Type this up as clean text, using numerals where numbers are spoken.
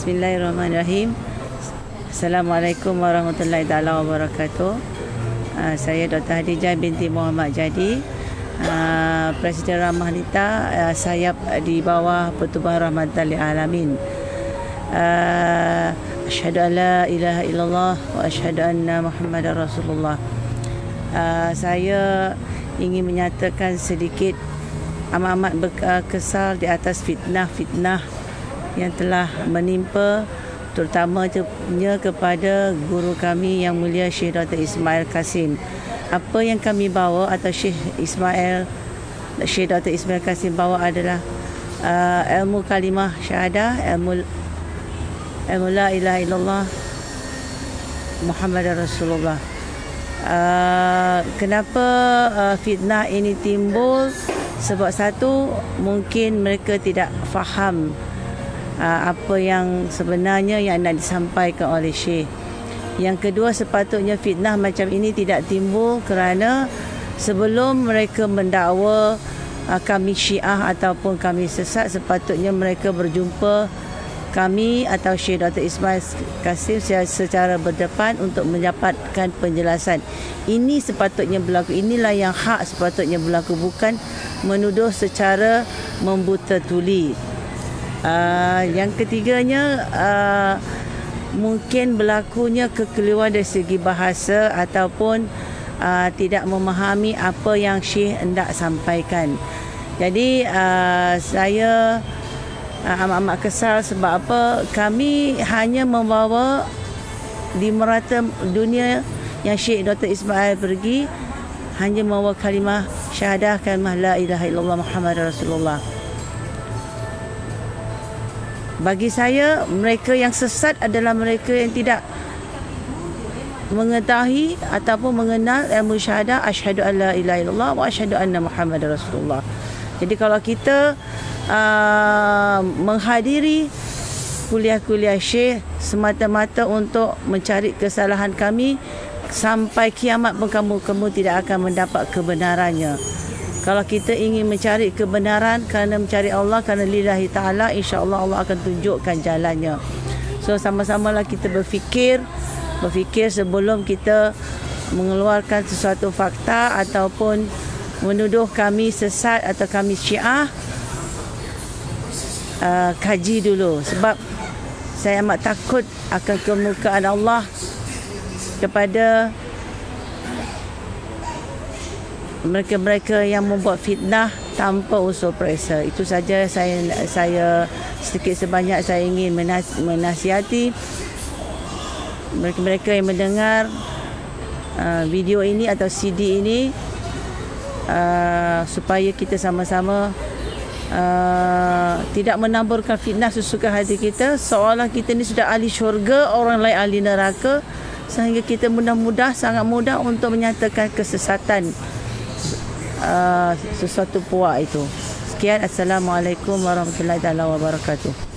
Bismillahirrahmanirrahim. Assalamualaikum warahmatullahi taala wabarakatuh. Saya Dr. Hadijah binti Muhammad Jadi, Presiden Ramah Lita, sayap di bawah Pertubuhan Rahmatan lil Alamin. Asyhadu an la ilaha illallah wa asyhadu anna Muhammadar Rasulullah. Saya ingin menyatakan sedikit amat kesal di atas fitnah-fitnah yang telah menimpa, terutamanya kepada guru kami yang mulia Syekh Dr. Ismail Kasim. Apa yang kami bawa atau Syekh Dr. Ismail Kasim bawa adalah ilmu kalimah syahadah, ilmu la ilaha illallah Muhammadar Rasulullah. Kenapa fitnah ini timbul? Sebab satu, mungkin mereka tidak faham apa yang sebenarnya yang nak disampaikan oleh Syekh. Yang kedua, sepatutnya fitnah macam ini tidak timbul kerana sebelum mereka mendakwa kami Syiah ataupun kami sesat, sepatutnya mereka berjumpa kami atau Syekh Dr. Ismail Kasim secara berdepan untuk mendapatkan penjelasan. Ini sepatutnya berlaku, inilah yang hak sepatutnya berlaku, bukan menuduh secara membuta tuli. Yang ketiganya, mungkin berlakunya kekeliruan dari segi bahasa ataupun tidak memahami apa yang Syekh hendak sampaikan. Jadi saya amat kesal sebab apa? Kami hanya membawa di merata dunia yang Syekh Dr. Ismail pergi, hanya membawa kalimah syahadah, kalimah la ilaha illallah Muhammadar Rasulullah. Bagi saya, mereka yang sesat adalah mereka yang tidak mengetahui ataupun mengenal ilmu syahadah, asyhadu an la ilaha illallah wa asyhadu anna Muhammadar Rasulullah. Jadi kalau kita menghadiri kuliah-kuliah Syekh semata-mata untuk mencari kesalahan kami, sampai kiamat pun kamu tidak akan mendapat kebenarannya. Kalau kita ingin mencari kebenaran kerana mencari Allah, kerana lillahi ta'ala, insya-Allah Allah akan tunjukkan jalannya. So sama-samalah kita berfikir sebelum kita mengeluarkan sesuatu fakta ataupun menuduh kami sesat atau kami Syiah. Kaji dulu, sebab saya amat takut akan kemurkaan Allah kepada mereka-mereka yang membuat fitnah tanpa unsur periksa. Itu saja saya sedikit sebanyak saya ingin menasihati mereka-mereka yang mendengar video ini atau CD ini, supaya kita sama-sama tidak menamburkan fitnah sesuka hati kita, seolah kita ni sudah ahli syurga, orang lain ahli neraka, sehingga kita sangat mudah untuk menyatakan kesesatan sesuatu puak itu. Sekian, Assalamualaikum warahmatullahi wabarakatuh.